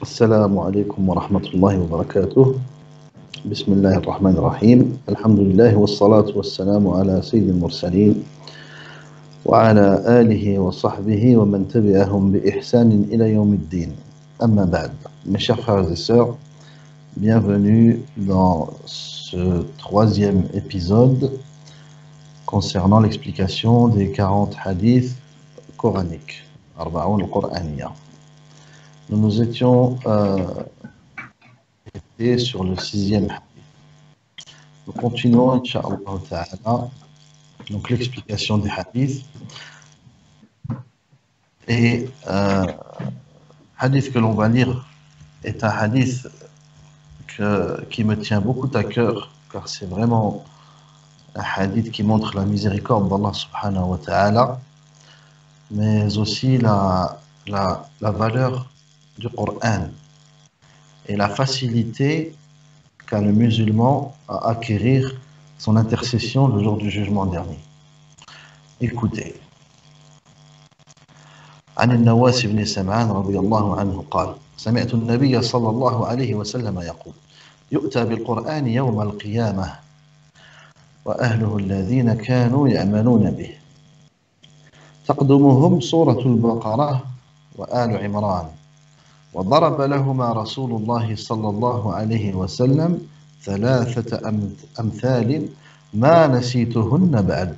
السلام عليكم ورحمة الله وبركاته. بسم الله الرحمن الرحيم. الحمد لله والصلاة والسلام على سيد المرسلين وعلى آله وصحبه ومن تبعهم بإحسان إلى يوم الدين. أما بعد, mes chers frères et sœurs, bienvenue dans ce troisième épisode concernant l'explication des 40 hadiths coraniques, Arba'oun al-Qur'aniyya. Nous nous étions sur le sixième hadith. Nous continuons, Inch'Allah Ta'ala, donc l'explication des hadiths. Et hadith que l'on va lire est un hadith qui me tient beaucoup à cœur, car c'est vraiment un hadith qui montre la miséricorde d'Allah Subhanahu wa Ta'ala, mais aussi la valeur du Coran et la facilité qu'a le musulman à acquérir son intercession le jour du jugement dernier. Écoutez. عن النواس بن سمعان رضي الله عنه قال: سمعت النبي صلى الله عليه وسلم يقول: يؤتى بالقرآن يوم القيامة وأهله الذين كانوا يأمنون به تقدمهم سورة البقرة وآل عمران وضرب لهما رسول الله صلى الله عليه وسلم ثلاثة أمثال ما نسيتهن بعد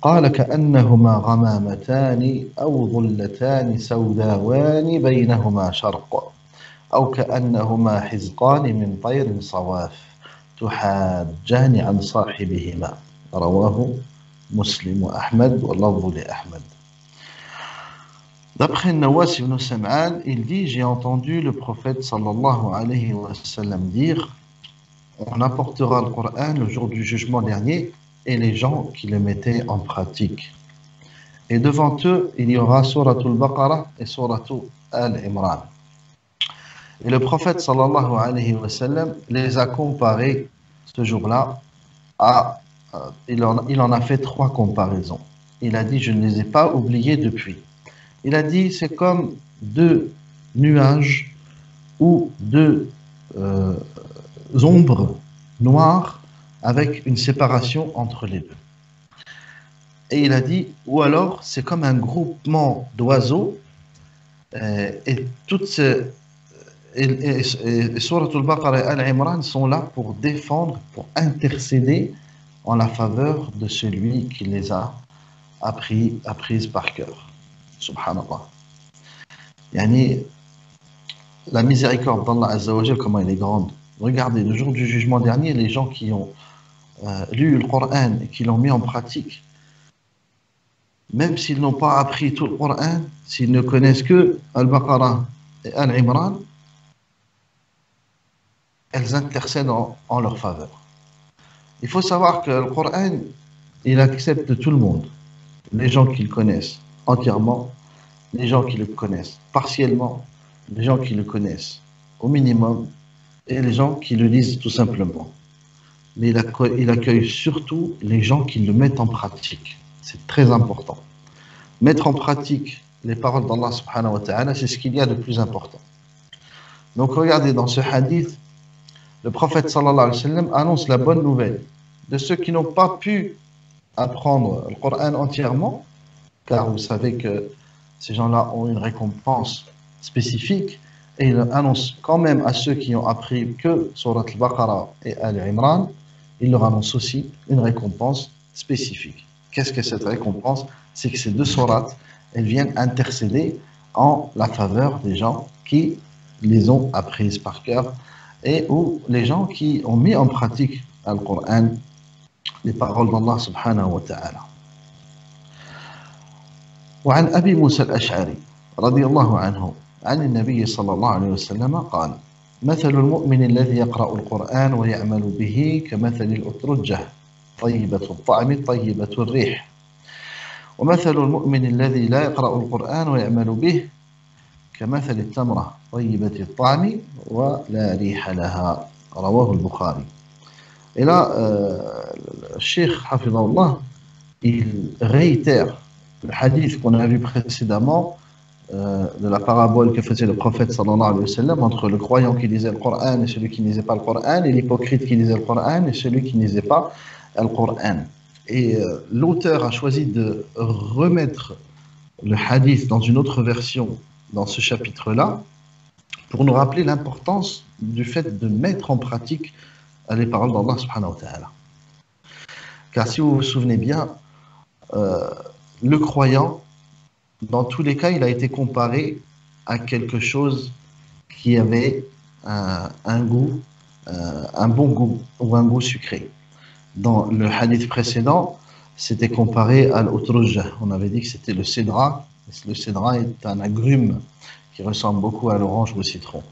قال: كأنهما غمامتان أو ظلتان سوداوان بينهما شرق أو كأنهما حزقان من طير صواف تحاجان عن صاحبهما. رواه مسلم وأحمد واللفظ لأحمد. D'après Nawas ibn Sam'an, il dit: j'ai entendu le prophète sallallahu alayhi wa sallam dire: on apportera le Coran le jour du jugement dernier et les gens qui le mettaient en pratique. Et devant eux, il y aura Suratul Baqarah et Suratul Al-Imran. Et le prophète sallallahu alayhi wa sallam les a comparés ce jour-là à. Il en a fait 3 comparaisons. Il a dit: je ne les ai pas oubliés depuis. Il a dit: c'est comme 2 nuages ou 2 ombres noires avec une séparation entre les deux. Et il a dit: ou alors c'est comme un groupement d'oiseaux et toutes ces Surat al-Baqarah et Al-Imran sont là pour défendre, pour intercéder en la faveur de celui qui les a apprises par cœur. Subhanallah. Yani, la miséricorde d'Allah Azza wa Jal, comment elle est grande. Regardez, le jour du jugement dernier, les gens qui ont lu le Coran et qui l'ont mis en pratique, même s'ils n'ont pas appris tout le Coran, s'ils ne connaissent que Al-Baqarah et Al-Imran, elles intercèdent en leur faveur. Il faut savoir que le Coran, il accepte tout le monde, les gens qui le connaissent entièrement, les gens qui le connaissent partiellement, les gens qui le connaissent au minimum, et les gens qui le lisent tout simplement. Mais il accueille surtout les gens qui le mettent en pratique. C'est très important. Mettre en pratique les paroles d'Allah subhanahu wa ta'ala, c'est ce qu'il y a de plus important. Donc regardez, dans ce hadith, le prophète sallallahu alayhi wa sallam annonce la bonne nouvelle de ceux qui n'ont pas pu apprendre le Coran entièrement, car vous savez que ces gens-là ont une récompense spécifique, et il annonce quand même à ceux qui ont appris que Surat al-Baqarah et Al-Imran, il leur annonce aussi une récompense spécifique. Qu'est-ce que cette récompense? C'est que ces 2 sourates, elles viennent intercéder en la faveur des gens qui les ont apprises par cœur et ou les gens qui ont mis en pratique le Coran, les paroles d'Allah subhanahu wa ta'ala. وعن أبي موسى الأشعري رضي الله عنه عن النبي صلى الله عليه وسلم قال: مثل المؤمن الذي يقرأ القرآن ويعمل به كمثل الأترجة طيبة الطعم طيبة الريح ومثل المؤمن الذي لا يقرأ القرآن ويعمل به كمثل التمرة طيبة الطعم ولا ريح لها. رواه البخاري. Et là, le Cheikh Hafidahullah, il réitère le hadith qu'on a vu précédemment de la parabole que faisait le prophète sallallahu alayhi wa sallam entre le croyant qui lisait le Coran et celui qui ne lisait pas le Coran, et l'hypocrite qui lisait le Coran et celui qui ne lisait pas le Coran. Et l'auteur a choisi de remettre le hadith dans une autre version dans ce chapitre-là pour nous rappeler l'importance du fait de mettre en pratique les paroles d'Allah subhanahu wa ta'ala. Car si vous vous souvenez bien, le croyant, dans tous les cas, il a été comparé à quelque chose qui avait un goût, un bon goût ou un goût sucré. Dans le hadith précédent, c'était comparé à l'utruj. On avait dit que c'était le cédra. Le cédra est un agrume qui ressemble beaucoup à l'orange ou au citron.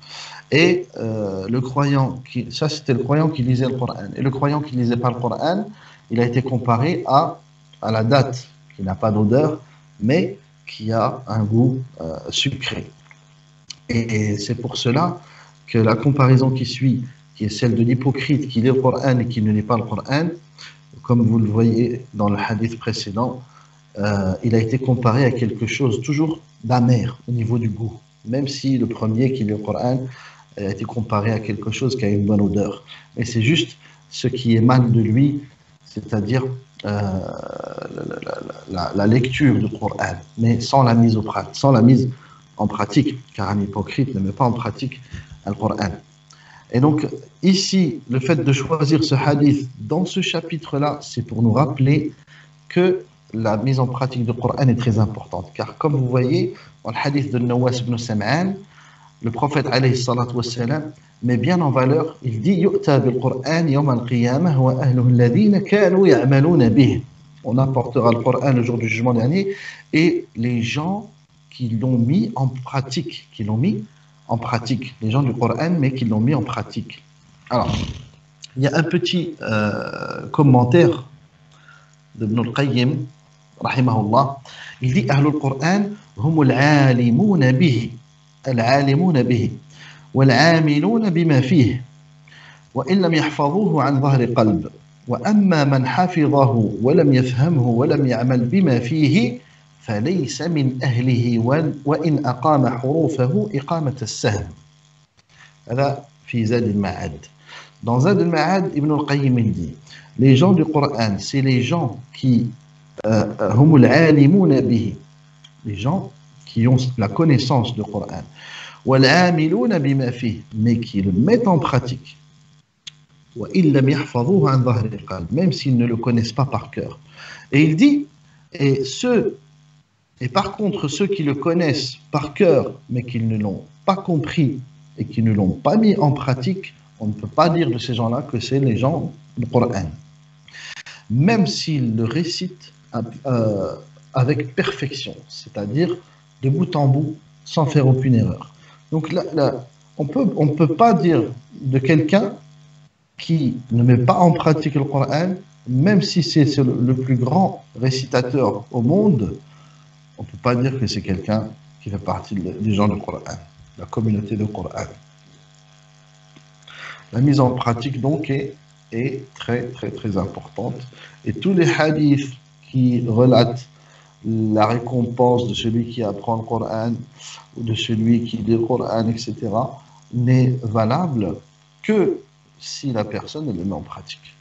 Et le croyant, ça c'était le croyant qui lisait le Coran. Et le croyant qui ne lisait pas le Coran, il a été comparé à la date qui n'a pas d'odeur, mais qui a un goût sucré. Et c'est pour cela que la comparaison qui suit, qui est celle de l'hypocrite qui lit le Coran et qui ne lit pas le Coran, comme vous le voyez dans le hadith précédent, il a été comparé à quelque chose toujours d'amer au niveau du goût, même si le premier qui lit le Coran a été comparé à quelque chose qui a une bonne odeur. Mais c'est juste ce qui émane de lui, c'est-à-dire la lecture du Coran, mais sans la mise en pratique, car un hypocrite ne met pas en pratique le Coran. Et donc, ici, le fait de choisir ce hadith dans ce chapitre-là, c'est pour nous rappeler que la mise en pratique du Coran est très importante. Car comme vous voyez, dans le hadith de Nawas ibn Sam'an, le prophète alayhi salatu wassalam met bien en valeur, il dit yu'ta bil Qur'an yawm al-qiyamah wa ahluhu alladhina kanu ya'maluna bih. On apportera le Coran le jour du jugement dernier et les gens qui l'ont mis en pratique, les gens du Coran, mais qui l'ont mis en pratique. Alors, il y a un petit commentaire de Ibn al-Qayyim, rahimahullah. Il dit Ahlul Qur'an hum al-alimuna bihi, al-alimuna bihi, wal-amiluna bima fihi, wa in lam yahfazuhu an dhahri qalb. وأما من حفظه ولم يفهمه ولم يعمل بما فيه فليس من أهله وإن أقام حروفه إقامة السهم. هذا في زاد المعاد. Dans Zad al-Ma'ad, Ibn al-Qayyim dit les gens du Coran, c'est les gens qui هم العالمون به, les gens qui ont la connaissance du Coran, والعاملون بما فيه, mais qui le mettent en pratique. Même s'ils ne le connaissent pas par cœur. Et il dit, et par contre ceux qui le connaissent par cœur, mais qui ne l'ont pas compris et qui ne l'ont pas mis en pratique, on ne peut pas dire de ces gens-là que c'est les gens du Coran. Même s'ils le récitent avec perfection, c'est-à-dire de bout en bout, sans faire aucune erreur. Donc là, on ne peut pas dire de quelqu'un qui ne met pas en pratique le Coran, même si c'est le plus grand récitateur au monde, on ne peut pas dire que c'est quelqu'un qui fait partie des gens du Coran, la communauté du Coran. La mise en pratique donc est très très très importante. Et tous les hadiths qui relatent la récompense de celui qui apprend le Coran ou de celui qui lit le Coran, etc., n'est valable que si la personne le met en pratique.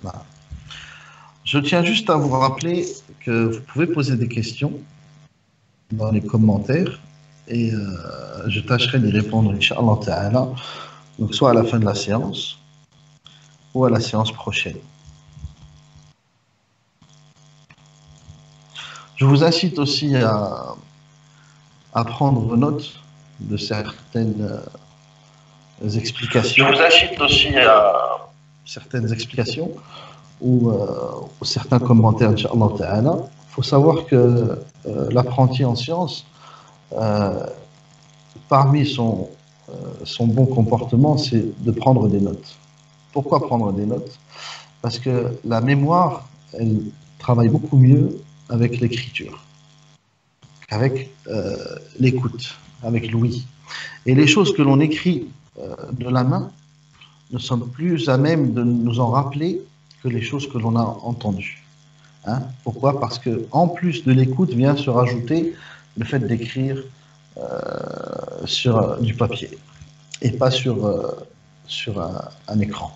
Voilà. Je tiens juste à vous rappeler que vous pouvez poser des questions dans les commentaires et je tâcherai d'y répondre, Inch'Allah Ta'ala, donc soit à la fin de la séance ou à la séance prochaine. Je vous incite aussi à prendre note de certaines explications. Je vous incite aussi à certaines explications ou certains commentaires, Inch'Allah Ta'ala. Il faut savoir que l'apprenti en sciences, parmi son bon comportement, c'est de prendre des notes. Pourquoi prendre des notes? Parce que la mémoire, elle travaille beaucoup mieux avec l'écriture, avec l'écoute, avec l'ouïe. Et les choses que l'on écrit de la main ne sommes plus à même de nous en rappeler que les choses que l'on a entendues. Hein. Pourquoi? Parce que en plus de l'écoute vient se rajouter le fait d'écrire sur du papier et pas sur un écran.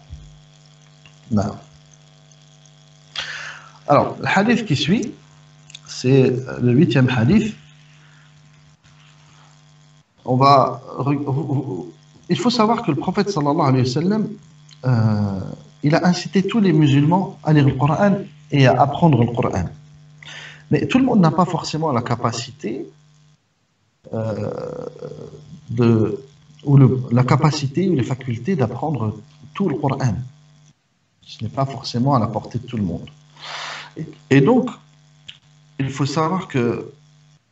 Non. Alors, le hadith qui suit, c'est le 8e hadith. Il faut savoir que le prophète sallallahu alayhi wa sallam, il a incité tous les musulmans à lire le Coran et à apprendre le Coran. Mais tout le monde n'a pas forcément la capacité la capacité ou les facultés d'apprendre tout le Coran. Ce n'est pas forcément à la portée de tout le monde. Et donc, il faut savoir que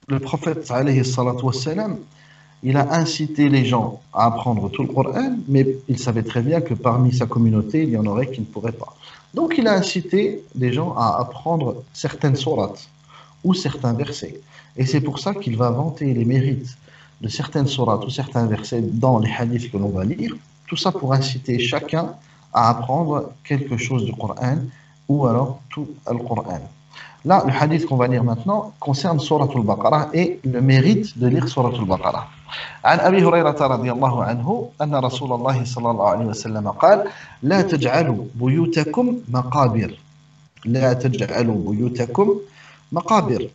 le prophète alayhi salatu wassalam, il a incité les gens à apprendre tout le Coran, mais il savait très bien que parmi sa communauté, il y en aurait qui ne pourraient pas. Donc il a incité les gens à apprendre certaines sourates ou certains versets. Et c'est pour ça qu'il va vanter les mérites de certaines sourates ou certains versets dans les hadiths que l'on va lire, tout ça pour inciter chacun à apprendre quelque chose du Coran ou alors tout le Coran. Là, le hadith qu'on va lire maintenant concerne Surat al-Baqarah et le mérite de lire Surat al-Baqarah. عن أبي هريرة رضي الله عنه أن رسول الله صلى الله عليه وسلم قال لا تجعلوا بيوتكم مقابر لا تجعلوا بيوتكم مقابر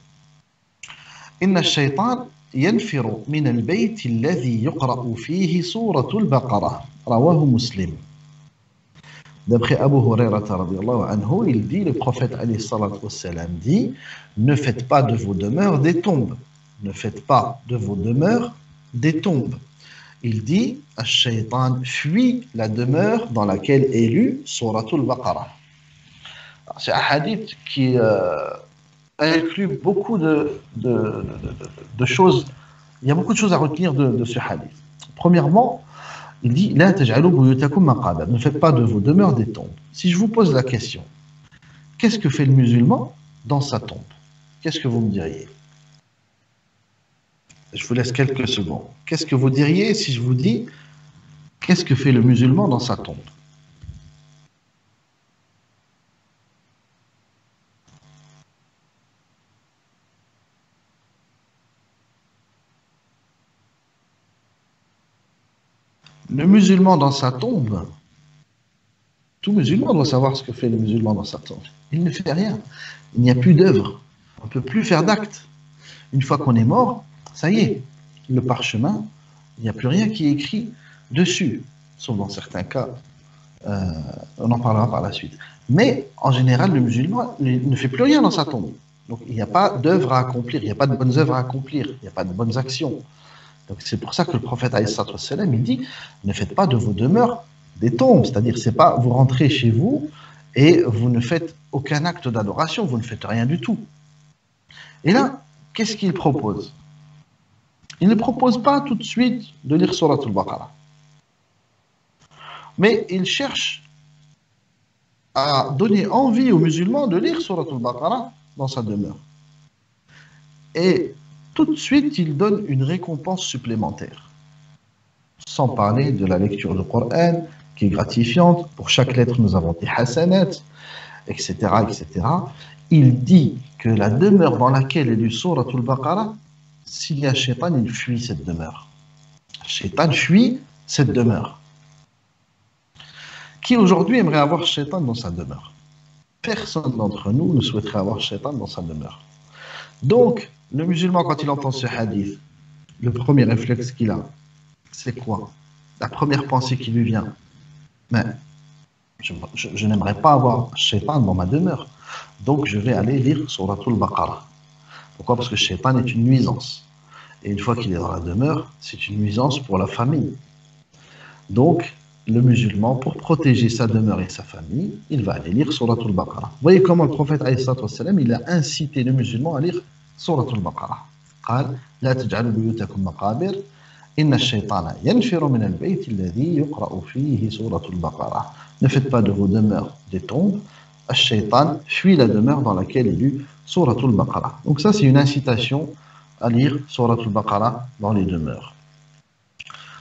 إن الشيطان ينفر من البيت الذي يقرأ فيه سورة البقرة رواه مسلم. D'après Abu Hurairah radiyallahu anhu, il dit, le prophète alayhi salatu wassalam dit, ne faites pas de vos demeures des tombes. Ne faites pas de vos demeures des tombes. Il dit, Ash-Shaytan fuit la demeure dans laquelle est lue Suratul Baqarah. C'est un hadith qui inclut beaucoup de choses. Il y a beaucoup de choses à retenir de ce hadith. Premièrement, il dit La taj'alu buyutakum maqabir. Ne faites pas de vos demeures des tombes. Si je vous pose la question, qu'est-ce que fait le musulman dans sa tombe? Qu'est-ce que vous me diriez? Je vous laisse quelques secondes. Qu'est-ce que vous diriez si je vous dis qu'est-ce que fait le musulman dans sa tombe? Le musulman dans sa tombe, tout musulman doit savoir ce que fait le musulman dans sa tombe. Il ne fait rien. Il n'y a plus d'œuvre. On ne peut plus faire d'acte. Une fois qu'on est mort, ça y est, le parchemin, il n'y a plus rien qui est écrit dessus. Sauf dans certains cas, on en parlera par la suite. Mais en général, le musulman ne fait plus rien dans sa tombe. Donc il n'y a pas d'œuvre à accomplir, il n'y a pas de bonnes œuvres à accomplir, il n'y a pas de bonnes actions. Donc c'est pour ça que le prophète alayhi salatu wassalam, il dit ne faites pas de vos demeures des tombes, c'est-à-dire c'est pas vous rentrez chez vous et vous ne faites aucun acte d'adoration, vous ne faites rien du tout. Et là, qu'est-ce qu'il propose? Il ne propose pas tout de suite de lire Surat al-Baqarah. Mais il cherche à donner envie aux musulmans de lire Surat al-Baqarah dans sa demeure. Et tout de suite, il donne une récompense supplémentaire. Sans parler de la lecture du Coran, qui est gratifiante. Pour chaque lettre, nous avons des hasanat, etc., etc. Il dit que la demeure dans laquelle est lu Surat al-Baqarah, s'il y a Shaitan, il fuit cette demeure. Shaitan fuit cette demeure. Qui aujourd'hui aimerait avoir Shaitan dans sa demeure? Personne d'entre nous ne souhaiterait avoir Shaitan dans sa demeure. Donc, le musulman, quand il entend ce hadith, le premier réflexe qu'il a, c'est quoi? La première pensée qui lui vient, mais je n'aimerais pas avoir Shaitan dans ma demeure, donc je vais aller lire Surat al-Baqarah. Pourquoi? Parce que Shaitan est une nuisance. Et une fois qu'il est dans la demeure, c'est une nuisance pour la famille. Donc, le musulman, pour protéger sa demeure et sa famille, il va aller lire Surat al-Baqarah. Vous voyez comment le prophète, alayhi salatu wassalam, il a incité le musulman à lire Surat al-Baqarah. قال لا تجعلوا بيوتكم مقابر إن الشيطان ينفر من البيت الذي يقرأ فيه سورة البقرة. Ne faites pas de vos demeures des tombes. Ash-Shaytan fuit la demeure dans laquelle est lu Surat al-Baqarah. Donc ça, c'est une incitation à lire Surat al-Baqarah dans les demeures.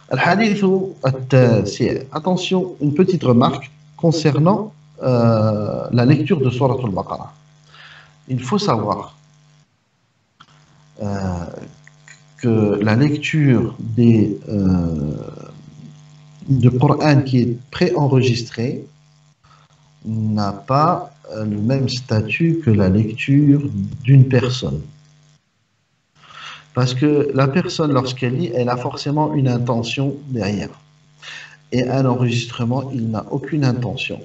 Al-Hadith al-Tasi'. Attention, une petite remarque concernant la lecture de Surat al-Baqarah. il faut savoir que la lecture de Coran qui est préenregistré n'a pas le même statut que la lecture d'une personne. Parce que la personne, lorsqu'elle lit, elle a forcément une intention derrière. Et un enregistrement, il n'a aucune intention.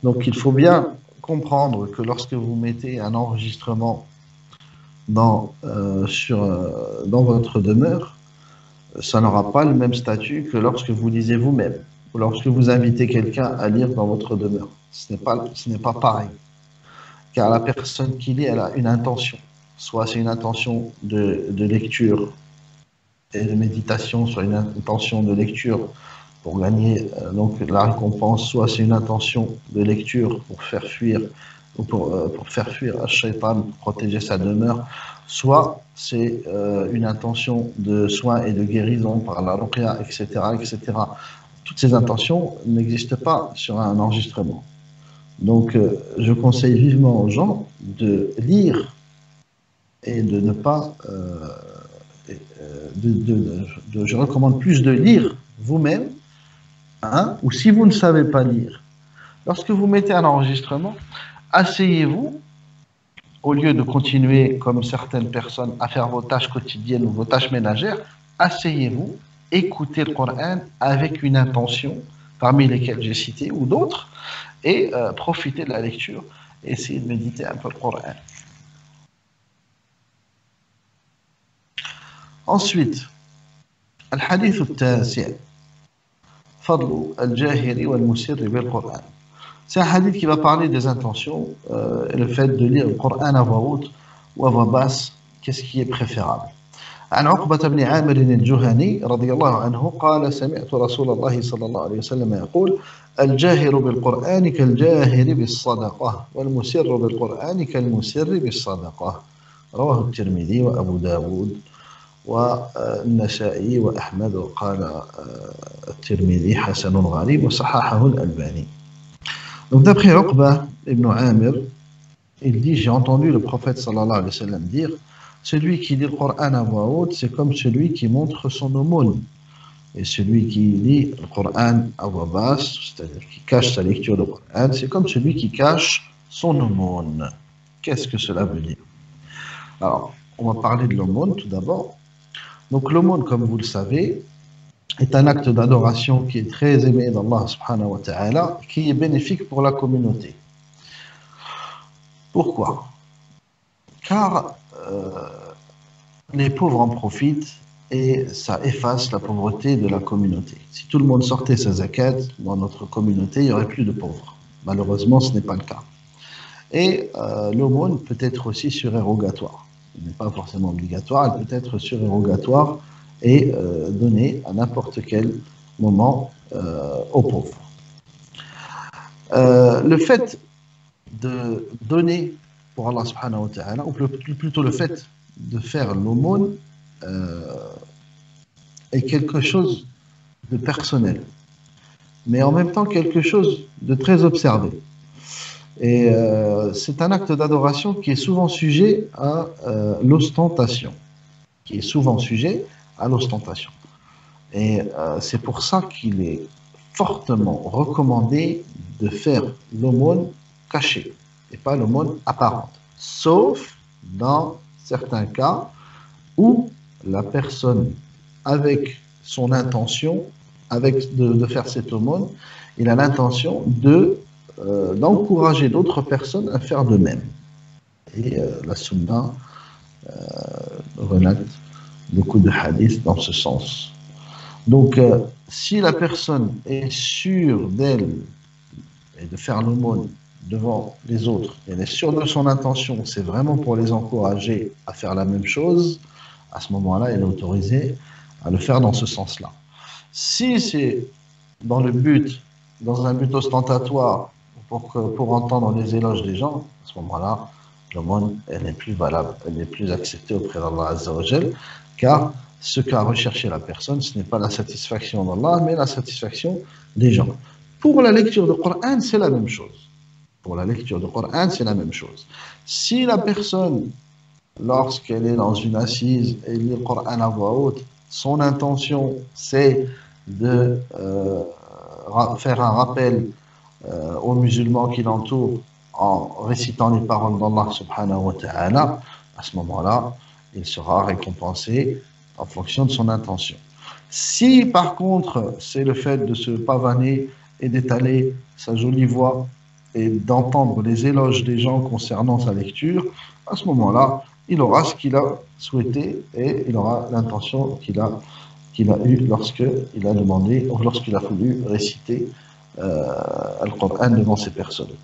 Donc il faut bien comprendre que lorsque vous mettez un enregistrement dans votre demeure, ça n'aura pas le même statut que lorsque vous lisez vous-même, ou lorsque vous invitez quelqu'un à lire dans votre demeure. Ce n'est pas pareil. Car la personne qui lit, elle a une intention. Soit c'est une intention de lecture et de méditation, soit une intention de lecture pour gagner donc la récompense, soit c'est une intention de lecture pour faire fuir ou pour faire fuir Ash-Shaytan, pour protéger sa demeure, soit c'est une intention de soin et de guérison par la ruqya, etc., etc. Toutes ces intentions n'existent pas sur un enregistrement. Donc, je conseille vivement aux gens de lire et de ne pas... je recommande plus de lire vous-même, hein, ou si vous ne savez pas lire, lorsque vous mettez un enregistrement, asseyez-vous, au lieu de continuer comme certaines personnes à faire vos tâches quotidiennes ou vos tâches ménagères, asseyez-vous, écoutez le Coran avec une intention, parmi lesquelles j'ai cité, ou d'autres, et profitez de la lecture, et essayez de méditer un peu le Coran. Ensuite, الحديث التاسع فضل الجاهر والمسر بالقرآن. C'est un hadith qui va parler des intentions et le fait de lire le Coran à voix haute ou à voix basse, qu'est-ce qui est préférable. عن عقبة بن عامر الجهني رضي الله عنه قال سمعت رسول الله صلى الله عليه وسلم يقول الجاهر بالقرآن كالجاهر بالصدقة والمسر بالقرآن كالمسر بالصدقة. رواه الترمذي وأبو داود والنسائي وأحمد وقال الترمذي حسن غريب وصححه الألباني. Donc d'après Uqba ibn Amir, il dit, j'ai entendu le prophète sallallahu alayhi wa sallam dire, celui qui lit le Coran à voix haute, c'est comme celui qui montre son aumône. Et celui qui lit le Coran à voix basse, c'est-à-dire qui cache sa lecture du Coran, c'est comme celui qui cache son aumône. Qu'est-ce que cela veut dire? Alors, on va parler de l'aumône tout d'abord. Donc l'aumône, comme vous le savez, est un acte d'adoration qui est très aimé d'Allah subhanahu wa ta'ala, qui est bénéfique pour la communauté. Pourquoi? Car les pauvres en profitent et ça efface la pauvreté de la communauté. Si tout le monde sortait sa zakat dans notre communauté, il n'y aurait plus de pauvres. Malheureusement, ce n'est pas le cas. Et l'aumône peut être aussi surérogatoire. Elle n'est pas forcément obligatoire, elle peut être surérogatoire et donnée à n'importe quel moment aux pauvres. Le fait de donner pour Allah subhanahu wa ta'ala, ou plutôt le fait de faire l'aumône est quelque chose de personnel, mais en même temps quelque chose de très observé. Et c'est un acte d'adoration qui est souvent sujet à l'ostentation, Et c'est pour ça qu'il est fortement recommandé de faire l'aumône cachée et pas l'aumône apparente, sauf dans certains cas où la personne, avec son intention, de faire cette aumône, il a l'intention d'encourager d'autres personnes à faire de même. Et la Sunna relate beaucoup de hadiths dans ce sens. Donc, si la personne est sûre d'elle et de faire l'aumône devant les autres, elle est sûre de son intention, c'est vraiment pour les encourager à faire la même chose, à ce moment-là, elle est autorisée à le faire dans ce sens-là. Si c'est dans un but ostentatoire, pour entendre les éloges des gens, à ce moment-là, l'aumône, elle n'est plus valable, elle n'est plus acceptée auprès d'Allah Azza wa Jal, car ce qu'a recherché la personne, ce n'est pas la satisfaction d'Allah, mais la satisfaction des gens. Pour la lecture du Coran, c'est la même chose. pour la lecture du Coran, c'est la même chose. Si la personne, lorsqu'elle est dans une assise et lit le Coran à voix haute, son intention, c'est de faire un rappel aux musulmans qui l'entourent en récitant les paroles d'Allah subhanahu wa ta'ala, à ce moment-là, il sera récompensé en fonction de son intention. Si par contre, c'est le fait de se pavaner et d'étaler sa jolie voix et d'entendre les éloges des gens concernant sa lecture, à ce moment-là, il aura ce qu'il a souhaité et il aura l'intention qu'il a eue lorsqu'il a demandé ou lorsqu'il a voulu réciter Al-Qur'an devant ces personnes.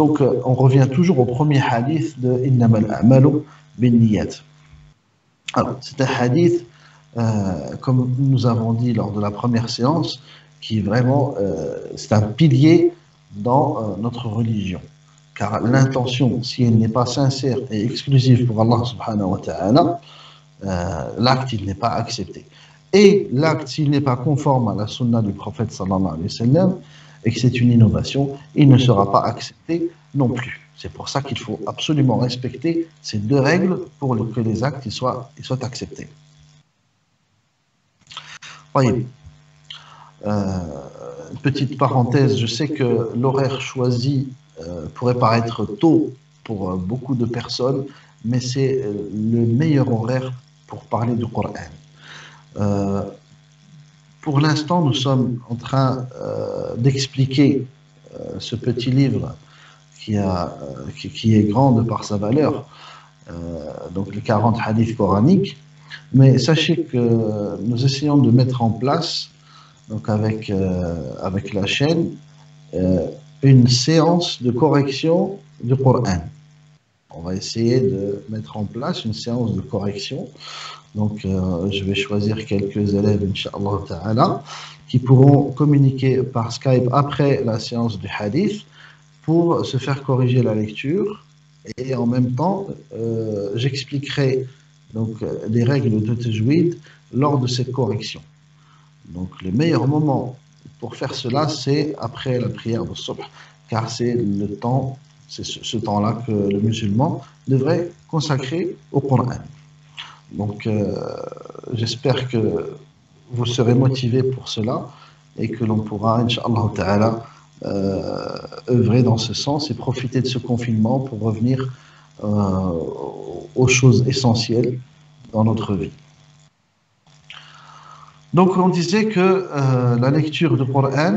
Donc, on revient toujours au premier hadith de Innamal a'malu bin-niyat. Alors, c'est un hadith, comme nous avons dit lors de la première séance, qui est vraiment, c'est un pilier dans notre religion. Car l'intention, si elle n'est pas sincère et exclusive pour Allah subhanahu wa ta'ala, l'acte, il n'est pas accepté. Et l'acte, s'il n'est pas conforme à la sunna du prophète sallallahu alayhi wa sallam, et que c'est une innovation, il ne sera pas accepté non plus. C'est pour ça qu'il faut absolument respecter ces deux règles pour que les actes soient acceptés. Voyez, petite parenthèse, je sais que l'horaire choisi pourrait paraître tôt pour beaucoup de personnes, mais c'est le meilleur horaire pour parler du Coran. Pour l'instant, nous sommes en train d'expliquer ce petit livre qui est grand de par sa valeur, donc les 40 hadiths coraniques. Mais sachez que nous essayons de mettre en place, donc avec la chaîne, une séance de correction du Coran. On va essayer de mettre en place une séance de correction. Donc, je vais choisir quelques élèves, Inch'Allah Ta'ala, qui pourront communiquer par Skype après la séance du hadith pour se faire corriger la lecture. Et en même temps, j'expliquerai donc les règles de tajwid lors de cette correction. Donc, le meilleur moment pour faire cela, c'est après la prière de Subh, car c'est le temps, c'est ce temps-là que le musulman devrait consacrer au Coran. Donc, j'espère que vous serez motivés pour cela et que l'on pourra, Inch'Allah Ta'ala, œuvrer dans ce sens et profiter de ce confinement pour revenir aux choses essentielles dans notre vie. Donc, on disait que la lecture du Coran,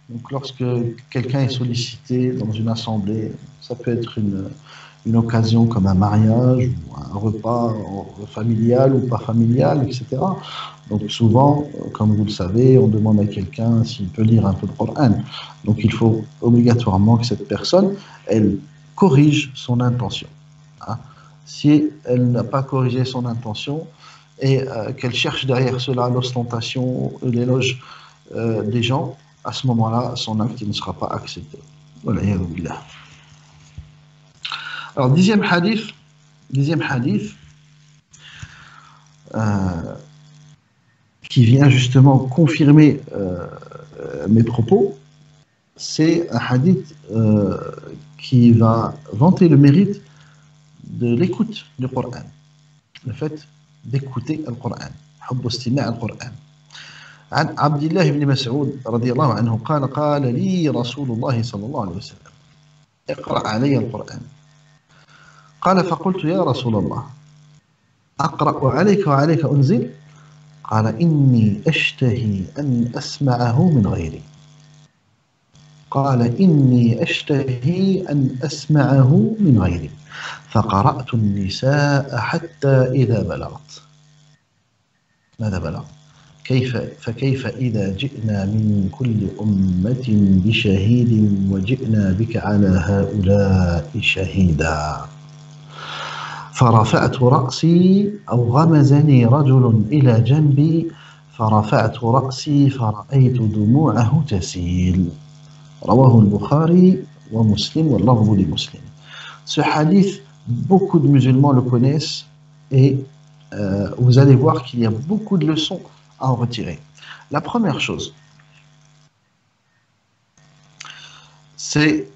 donc lorsque quelqu'un est sollicité dans une assemblée, ça peut être une occasion comme un mariage ou un repas familial ou pas familial, etc. Donc souvent, comme vous le savez, on demande à quelqu'un s'il peut lire un peu de Coran. Donc il faut obligatoirement que cette personne, elle corrige son intention. Hein. Si elle n'a pas corrigé son intention et qu'elle cherche derrière cela l'ostentation, l'éloge des gens, à ce moment-là, son acte ne sera pas accepté. Voilà, billah. Alors, dixième hadith qui vient justement confirmer mes propos, c'est un hadith qui va vanter le mérite de l'écoute du Coran, le fait d'écouter le Coran, حب استماع القرآن. عن عبد الله بن مسعود رضي الله عنه قال لي رسول الله صلى الله عليه وسلم اقرأ علي القرآن. قال فقلت يا رسول الله أقرأ عليك وعليك أنزل؟ قال إني أشتهي أن أسمعه من غيري. قال إني أشتهي أن أسمعه من غيري فقرأت النساء حتى إذا بلغت. ماذا بلغ؟ فكيف إذا جئنا من كل أمة بشهيد وجئنا بك على هؤلاء شهيدا. فرفعت رأسي أو غمزني رجل إلى جنبي فرفعت رأسي فرأيت دموعه تسيل. رواه البخاري ومسلم واللفظ لمسلم. Ce hadith, beaucoup de musulmans le connaissent et vous allez voir qu'il y a beaucoup de leçons à en retirer. La première chose, c'est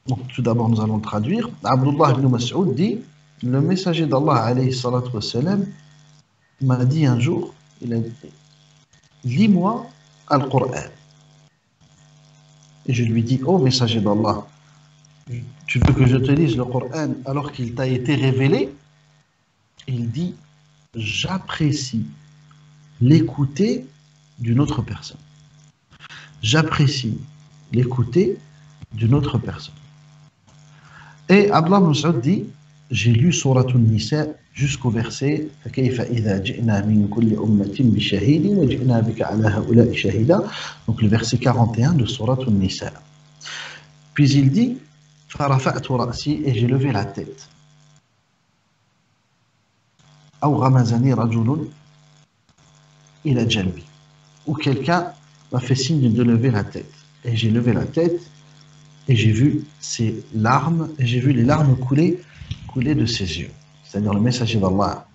Donc, tout d'abord, nous allons le traduire. Abdullah ibn Mas'ud dit, le messager d'Allah, alayhi salatu wassalam, m'a dit un jour, il a dit, lis-moi Al-Qur'an. Et je lui dis, oh messager d'Allah, tu veux que je te lise le Coran alors qu'il t'a été révélé? Il dit, j'apprécie l'écouter d'une autre personne. J'apprécie l'écouter d'une autre personne. Et Abdullah ibn Mas'ud dit, j'ai lu Surat An-Nisa jusqu'au verset فكيف إذا جئنا من كل أمة بشهيد وجئنا بك على هؤلاء شهيدا. Donc le verset 41 de Surat An-Nisa. Puis il dit, فرفعت رأسي, et j'ai levé la tête. أو غمزني رجل إلى جنبي, ou quelqu'un m'a fait signe de lever la tête. Et j'ai levé la tête et j'ai vu ses larmes, et j'ai vu les larmes couler de ses yeux. C'est-à-dire le messager d'Allah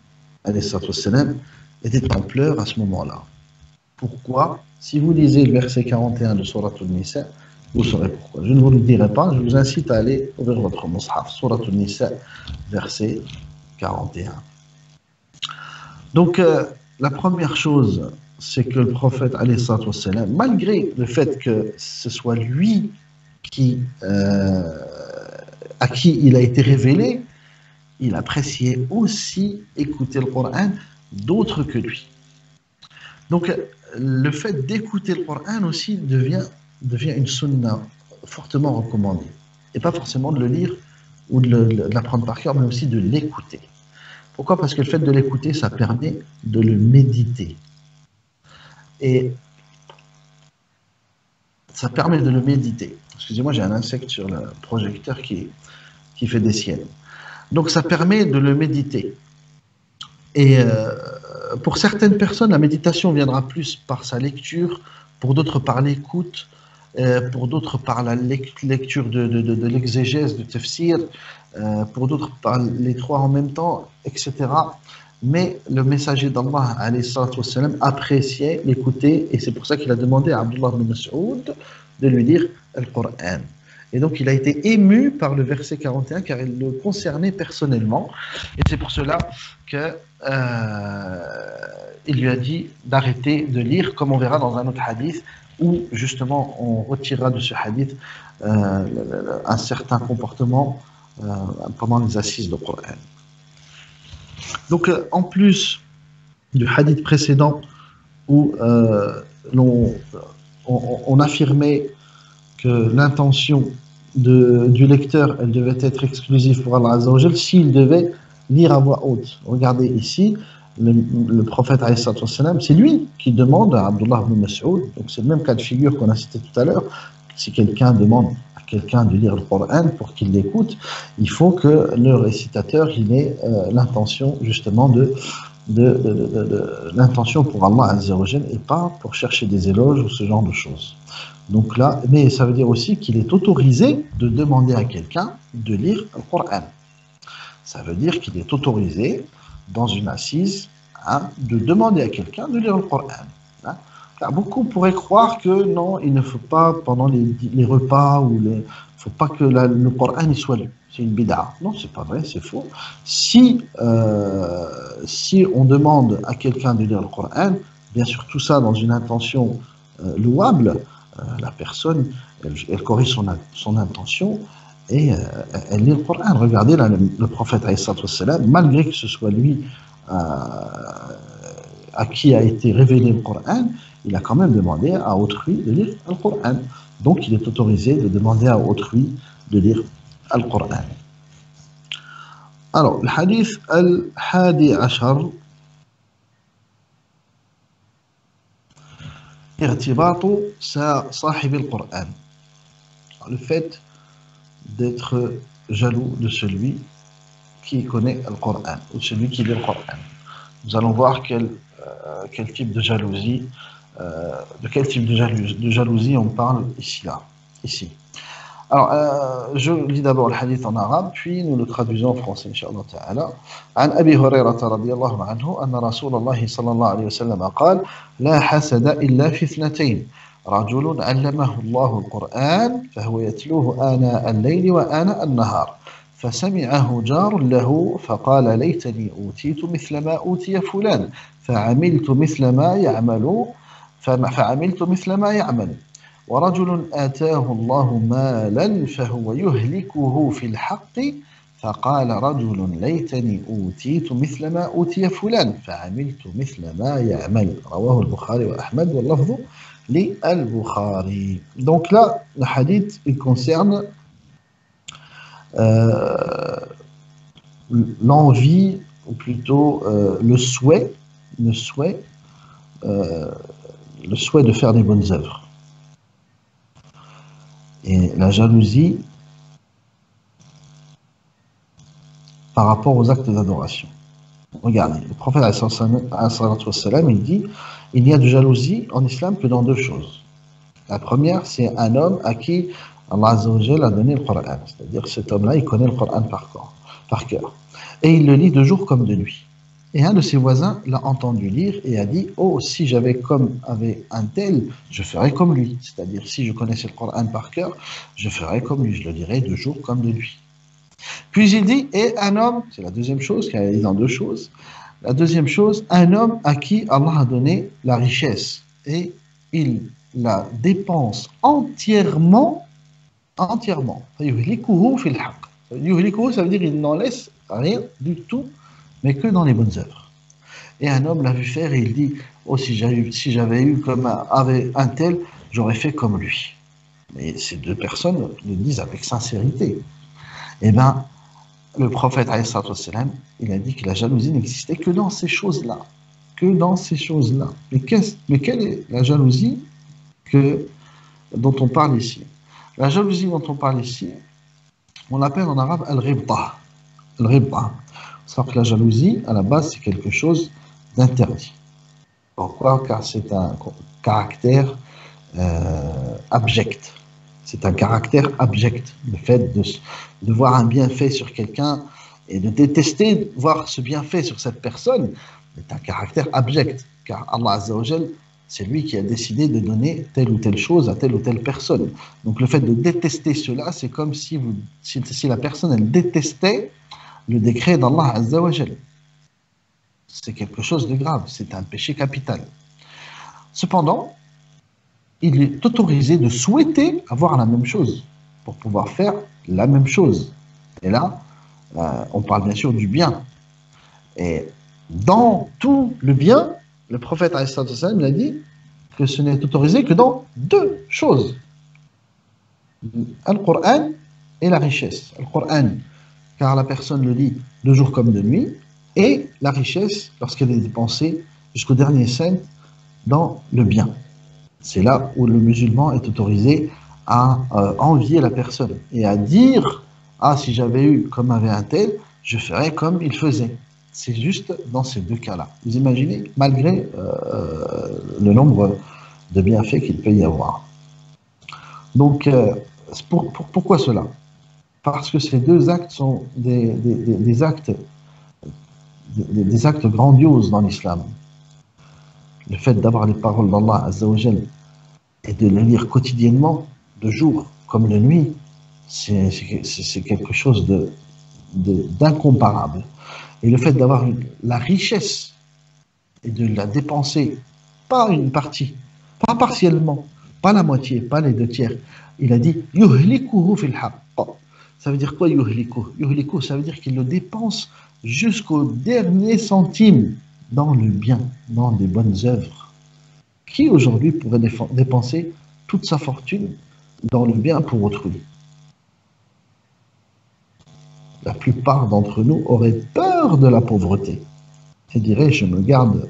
était en pleurs à ce moment-là. Pourquoi? Si vous lisez le verset 41 de Surat An-Nisa, vous saurez pourquoi. Je ne vous le dirai pas, je vous incite à aller ouvrir votre mushaf, Surat An-Nisa, verset 41. Donc, la première chose, c'est que le prophète, malgré le fait que ce soit lui à qui il a été révélé, il appréciait aussi écouter le Coran d'autres que lui. Donc, le fait d'écouter le Coran aussi devient une sunna fortement recommandée. Et pas forcément de le lire ou de l'apprendre par cœur, mais aussi de l'écouter. Pourquoi? Parce que le fait de l'écouter, ça permet de le méditer. Et ça permet de le méditer. Excusez-moi, j'ai un insecte sur le projecteur qui fait des siennes. Donc ça permet de le méditer. Et pour certaines personnes, la méditation viendra plus par sa lecture, pour d'autres par l'écoute, pour d'autres par la lecture de l'exégèse, du tafsir, pour d'autres par les trois en même temps, etc. Mais le messager d'Allah appréciait l'écouter, et c'est pour ça qu'il a demandé à Abdullah ibn Mas'ud de lui lire le Coran. Et donc il a été ému par le verset 41 car il le concernait personnellement. Et c'est pour cela qu'il lui a dit d'arrêter de lire, comme on verra dans un autre hadith, où justement on retirera de ce hadith un certain comportement pendant les assises du Coran. Donc en plus du hadith précédent où on affirmait que l'intention du lecteur, elle devait être exclusive pour Allah Azza wa Jal, s'il devait lire à voix haute. Regardez ici, le prophète, c'est lui qui demande à Abdullah ibn Mas'ud, donc c'est le même cas de figure qu'on a cité tout à l'heure. Si quelqu'un demande à quelqu'un de lire le Coran pour qu'il l'écoute, il faut que le récitateur il ait l'intention justement l'intention pour Allah Azza wa Jal, et pas pour chercher des éloges ou ce genre de choses. Donc là, mais ça veut dire aussi qu'il est autorisé de demander à quelqu'un de lire le Coran. Ça veut dire qu'il est autorisé dans une assise de demander à quelqu'un de lire le Coran. Car beaucoup pourraient croire que non, il ne faut pas pendant les repas ou il ne faut pas que le Coran il soit lu. C'est une bid'a. Non, c'est pas vrai, c'est faux. Si on demande à quelqu'un de lire le Coran, bien sûr tout ça dans une intention louable, la personne, elle corrige son intention et elle lit le Coran. Regardez là, le prophète, malgré que ce soit lui à qui a été révélé le Coran, il a quand même demandé à autrui de lire le Coran. Donc il est autorisé de demander à autrui de lire le Coran. Alors, le hadith al-Hadi Ashar, irtibatu sahib al-Qur'an. Le fait d'être jaloux de celui qui connaît le Coran, ou de celui qui lit le Coran. Nous allons voir quel type de jalousie, de quel type de jalousie on parle ici. Alors, je lis d'abord le hadith en arabe, puis nous le traduisons en français, Inch'Allah Ta'ala. عن أبي هريرة رضي الله عنه أن رسول الله صلى الله عليه وسلم قال لا حسد إلا في اثنتين رجل علمه الله القرآن فهو يتلوه آناء الليل وآناء النهار فسمعه جار له فقال ليتني أوتيت مثل ما أوتي فلان فعملت مثل ما يعمل فعملت مثل ما يعمل ورجل آتاه الله مالا فهو يهلكه في الحق فقال رجل ليتني أوتيت مثل ما أوتي فلان فعملت مثل ما يعمل رواه البخاري وأحمد واللفظ للبخاري. Donc là, le hadith, il concerne euh, l'envie, ou plutôt le souhait, euh, le souhait de faire des bonnes œuvres. Et la jalousie par rapport aux actes d'adoration. Regardez, le prophète il dit il n'y a de jalousie en islam que dans deux choses. La première, c'est un homme à qui Allah Azza wa Jalla a donné le Coran. C'est-à-dire que cet homme-là, il connaît le Coran par cœur. Et il le lit de jour comme de nuit. Et un de ses voisins l'a entendu lire et a dit oh, si j'avais comme avait un tel, je ferais comme lui. C'est-à-dire, si je connaissais le Coran par cœur, je ferais comme lui. Je le lirais de jour comme de nuit. Puis il dit, et un homme, c'est la deuxième chose, car il est dans deux choses. La deuxième chose, un homme à qui Allah a donné la richesse et il la dépense entièrement. Yuhlikuhu fil haqq. Yuhlikuhu, ça veut dire qu'il n'en laisse rien du tout, mais que dans les bonnes œuvres. Et un homme l'a vu faire et il dit, oh, si j'avais eu comme avait un tel, j'aurais fait comme lui. Mais ces deux personnes le disent avec sincérité. Eh bien, le prophète, il a dit que la jalousie n'existait que dans ces choses-là. Que dans ces choses-là. Mais quelle est la jalousie dont on parle ici? La jalousie dont on parle ici, on l'appelle en arabe al-ribta. Al-ribta. C'est-à-dire que la jalousie, à la base, c'est quelque chose d'interdit. Pourquoi? Car c'est un caractère abject. C'est un caractère abject, le fait de voir un bienfait sur quelqu'un et de détester voir ce bienfait sur cette personne, c'est un caractère abject, car Allah Azza wa Jal, c'est lui qui a décidé de donner telle ou telle chose à telle ou telle personne. Donc le fait de détester cela, c'est comme si la personne, elle détestait le décret d'Allah Azza wa Jal. C'est quelque chose de grave, c'est un péché capital. Cependant, il est autorisé de souhaiter avoir la même chose pour pouvoir faire la même chose. Et là, on parle bien sûr du bien. Et dans tout le bien, le prophète a dit que ce n'est autorisé que dans deux choses. Al-Qur'an et la richesse. Al-Qur'an, car la personne le lit de jour comme de nuit, et la richesse lorsqu'elle est dépensée jusqu'au dernier cent dans le bien. C'est là où le musulman est autorisé à envier la personne et à dire ah, si j'avais eu comme avait un tel, je ferais comme il faisait. C'est juste dans ces deux cas-là. Vous imaginez, malgré le nombre de bienfaits qu'il peut y avoir. Donc, pourquoi cela? Parce que ces deux actes sont des actes grandioses dans l'islam. Le fait d'avoir les paroles d'Allah Azza wa Jal et de les lire quotidiennement, de jour comme de nuit, c'est quelque chose d'incomparable. Et le fait d'avoir la richesse et de la dépenser, pas une partie, pas partiellement, pas la moitié, pas les deux tiers. Il a dit yuhlikuhu fil haqq. Ça veut dire quoi yuhlikuhu? Yuhlikuhu, ça veut dire qu'il le dépense jusqu'au dernier centime dans le bien, dans des bonnes œuvres. Qui aujourd'hui pourrait dépenser toute sa fortune dans le bien pour autrui? La plupart d'entre nous auraient peur de la pauvreté et diraient je me garde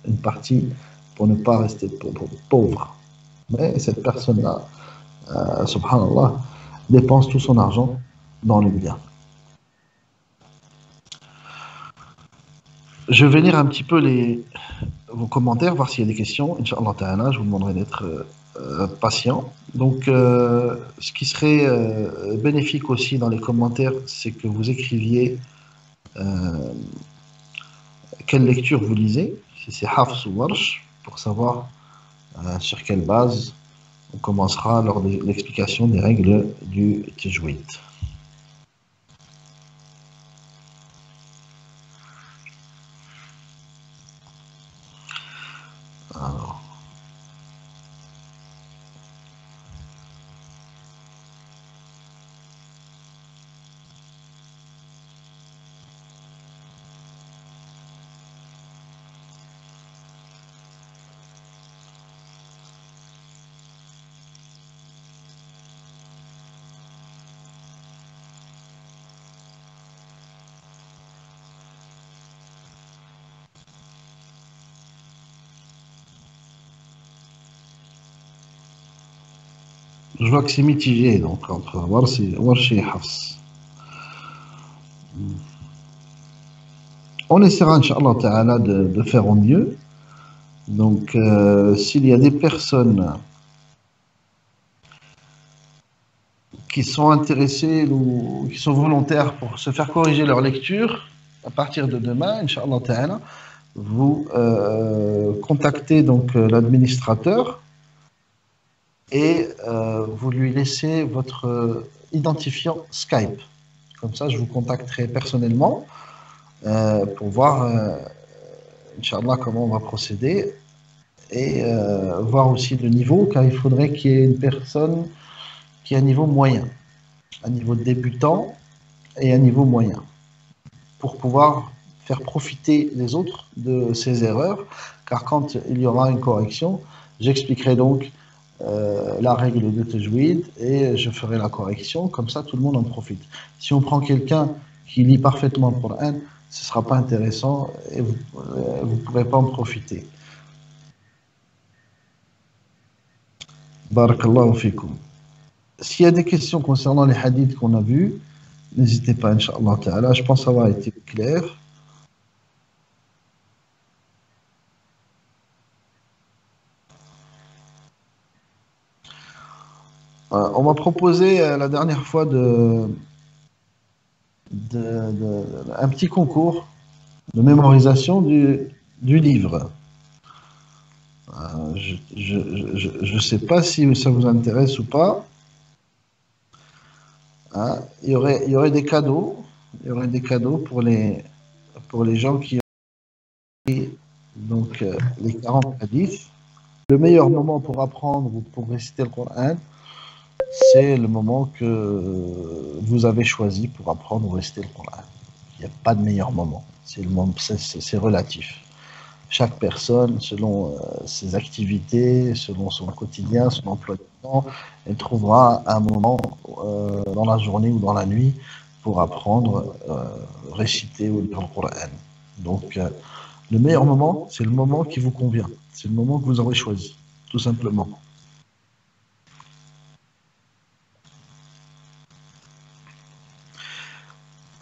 une partie pour ne pas rester pauvre. Mais cette personne-là, subhanallah, dépense tout son argent dans le bien. Je vais lire un petit peu vos commentaires, voir s'il y a des questions. Inch'Allah ta'ala, je vous demanderai d'être patient. Donc, ce qui serait bénéfique aussi dans les commentaires, c'est que vous écriviez quelle lecture vous lisez, si c'est Hafs ou Warsh, pour savoir sur quelle base On commencera lors de l'explication des règles du tajwid. Alors. Je vois que c'est mitigé, donc entre Warsh et Hafs. On essaiera, Inch'Allah Ta'ala, de faire au mieux. Donc, s'il y a des personnes qui sont intéressées ou qui sont volontaires pour se faire corriger leur lecture, à partir de demain, Inch'Allah Ta'ala, vous contactez donc l'administrateur et vous lui laissez votre identifiant Skype. Comme ça, je vous contacterai personnellement pour voir, Inch'Allah, comment on va procéder et voir aussi le niveau, car il faudrait qu'il y ait une personne qui a un niveau moyen, un niveau débutant et un niveau moyen, pour pouvoir faire profiter les autres de ces erreurs, car quand il y aura une correction, j'expliquerai donc la règle de tajwid et je ferai la correction, comme ça tout le monde en profite. Si on prend quelqu'un qui lit parfaitement le Coran, ce ne sera pas intéressant et vous ne pourrez pas en profiter. Barakallahu fikum. S'il y a des questions concernant les hadiths qu'on a vus, n'hésitez pas, Inch'Allah Ta'ala. Je pense avoir été clair. On m'a proposé la dernière fois un petit concours de mémorisation du livre. Je ne sais pas si ça vous intéresse ou pas. Hein, il y aurait des cadeaux. Il y aurait des cadeaux pour les gens qui ont donc, les 40 hadiths. Le meilleur moment pour apprendre ou pour réciter le Coran, c'est le moment que vous avez choisi pour apprendre ou réciter le Coran. Il n'y a pas de meilleur moment. C'est relatif. Chaque personne, selon ses activités, selon son quotidien, son emploi du temps, elle trouvera un moment dans la journée ou dans la nuit pour apprendre, réciter ou lire le Coran. Donc, le meilleur moment, c'est le moment qui vous convient. C'est le moment que vous aurez choisi, tout simplement.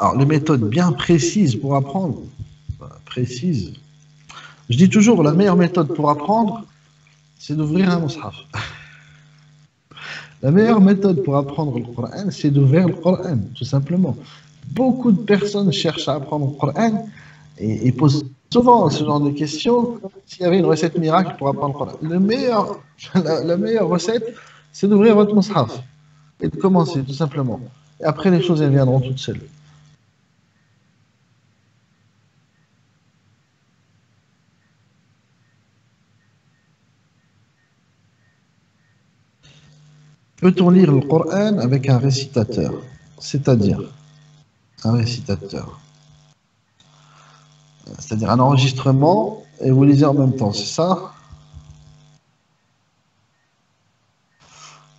Alors, les méthodes bien précises pour apprendre, précises. Je dis toujours, la meilleure méthode pour apprendre, c'est d'ouvrir un mushaf. La meilleure méthode pour apprendre le Coran, c'est d'ouvrir le Coran, tout simplement. Beaucoup de personnes cherchent à apprendre le Coran et posent souvent ce genre de questions s'il y avait une recette miracle pour apprendre le Coran. La meilleure recette, c'est d'ouvrir votre mushaf et de commencer, tout simplement. Et après, les choses elles viendront toutes seules. Peut-on lire le Coran avec un récitateur? C'est-à-dire un récitateur. C'est-à-dire un enregistrement et vous lisez en même temps, c'est ça?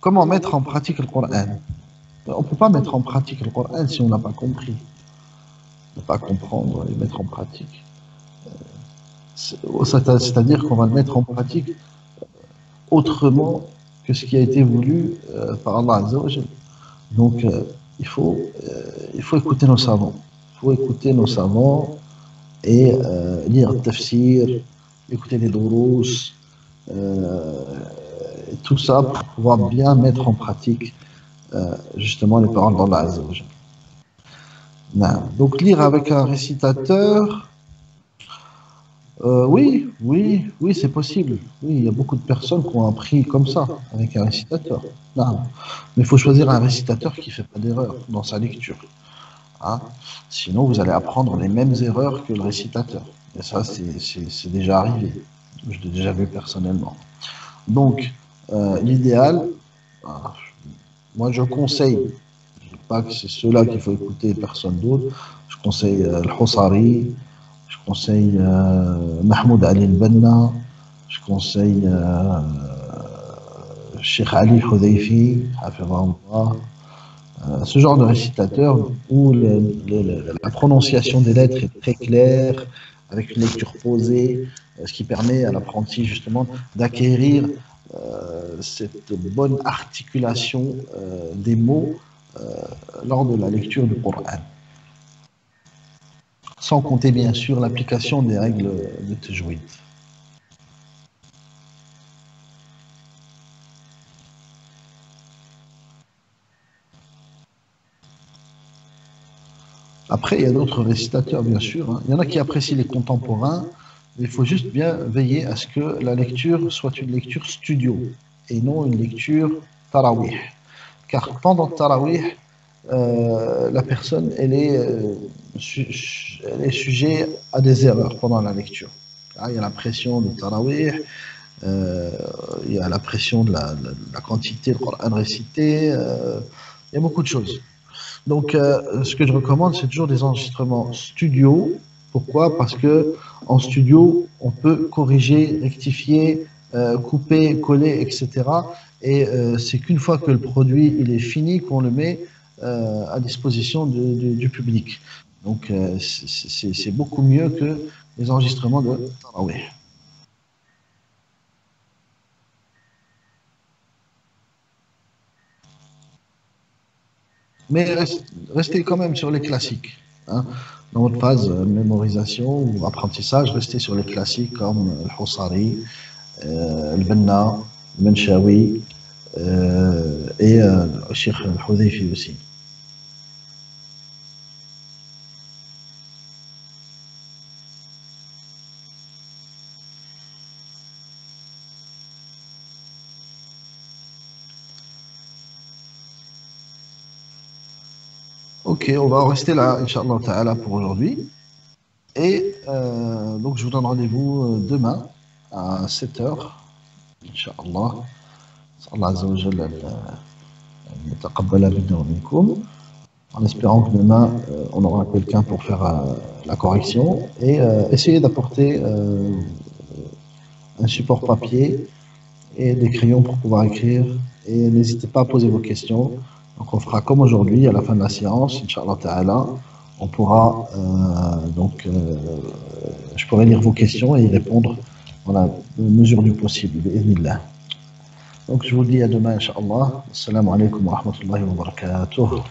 Comment mettre en pratique le Coran? On ne peut pas mettre en pratique le Coran si on n'a pas compris. Ne pas comprendre et mettre en pratique. C'est-à-dire qu'on va le mettre en pratique autrement que ce qui a été voulu par Allah Azza wa Jal. Donc, il faut écouter nos savants. Il faut écouter nos savants et lire le tafsir, écouter les durous, tout ça pour pouvoir bien mettre en pratique justement les paroles d'Allah Azza wa Jal. Donc, lire avec un récitateur, Oui, c'est possible. Oui, il y a beaucoup de personnes qui ont appris comme ça, avec un récitateur. Non. Mais il faut choisir un récitateur qui ne fait pas d'erreur dans sa lecture. Hein. Sinon, vous allez apprendre les mêmes erreurs que le récitateur. Et ça, c'est déjà arrivé. Je l'ai déjà vu personnellement. Donc, l'idéal, ah, moi je conseille, je ne dis pas que c'est ceux-là qu'il faut écouter, personne d'autre. Je conseille le Houssari, je conseille Mahmoud Ali al-Banna, je conseille Sheikh Ali Hudayfi, hafizahullah, ce genre de récitateur où la prononciation des lettres est très claire, avec une lecture posée, ce qui permet à l'apprenti justement d'acquérir cette bonne articulation des mots lors de la lecture du Coran. Sans compter bien sûr l'application des règles de tajwid. Après, il y a d'autres récitateurs, bien sûr. Hein. Il y en a qui apprécient les contemporains, mais il faut juste bien veiller à ce que la lecture soit une lecture studio et non une lecture tarawih. Car pendant tarawih, la personne, elle est sujet à des erreurs pendant la lecture. Ah, il y a la pression de tarawih, euh, il y a la pression de la quantité de Coran récité, il y a beaucoup de choses. Donc, ce que je recommande, c'est toujours des enregistrements studio. Pourquoi? Parce que en studio, on peut corriger, rectifier, couper, coller, etc. Et c'est qu'une fois que le produit il est fini qu'on le met à disposition du public. Donc, c'est beaucoup mieux que les enregistrements de Tarawih. Mais restez quand même sur les classiques. Hein. Dans votre phase mémorisation ou apprentissage, restez sur les classiques comme le Houssari, le Benna, le Menshawi et le Cheikh al-Hudayfi aussi. Ok, on va en rester là, Inch'Allah Ta'ala, pour aujourd'hui. Et donc, je vous donne rendez-vous demain à 7 heures, Inch'Allah. Allah Azza wa Jalla يتقبل منا ومنكم. En espérant que demain, on aura quelqu'un pour faire la correction et essayer d'apporter un support papier et des crayons pour pouvoir écrire. Et n'hésitez pas à poser vos questions. Donc, on fera comme aujourd'hui, à la fin de la séance, Inch'Allah Ta'ala. On pourra, je pourrai lire vos questions et y répondre dans la mesure du possible. Donc, je vous dis à demain, Inch'Allah. Assalamu alaikum wa rahmatullahi wa barakatuh.